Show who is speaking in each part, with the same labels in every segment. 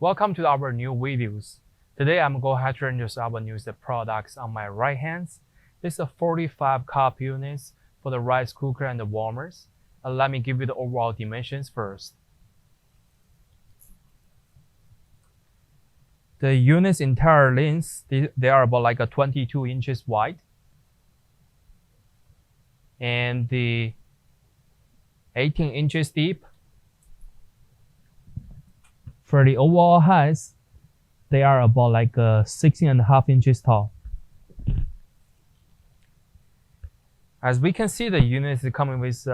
Speaker 1: Welcome to our new videos. Today I'm going to introduce our newest products on my right hand. This is a 45 cup units for the rice cooker and the warmers. Let me give you the overall dimensions first. The unit's entire length, they are about like a 22 inches wide. And the 18 inches deep. For the overall height, they are about like 16.5 inches tall. As we can see, the unit is coming with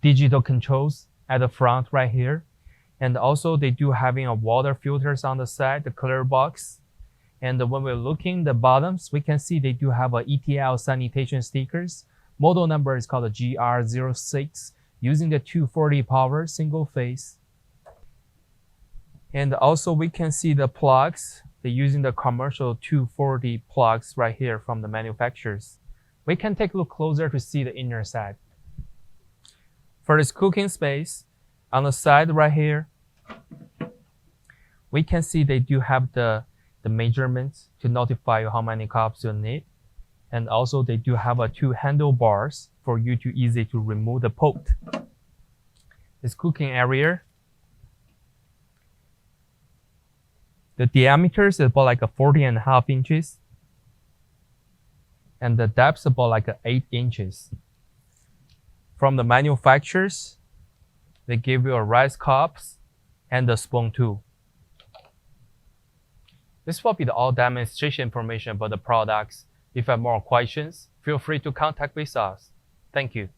Speaker 1: digital controls at the front right here. And also they do having a water filters on the side, the clear box. And when we're looking the bottoms, we can see they do have a ETL sanitation stickers. Model number is called the GR06, using the 240 power single phase. And also we can see the plugs. They're using the commercial 240 plugs right here from the manufacturers. We can take a look closer to see the inner side. For this cooking space, on the side right here, we can see they do have the measurements to notify you how many cups you need. And also they do have 2 handlebars for you to easy to remove the pot. This cooking area, the diameter is about like 40.5 inches. And the depth is about like 8 inches. From the manufacturers, they give you a rice cups and a spoon too. This will be the all demonstration information about the products. If you have more questions, feel free to contact with us. Thank you.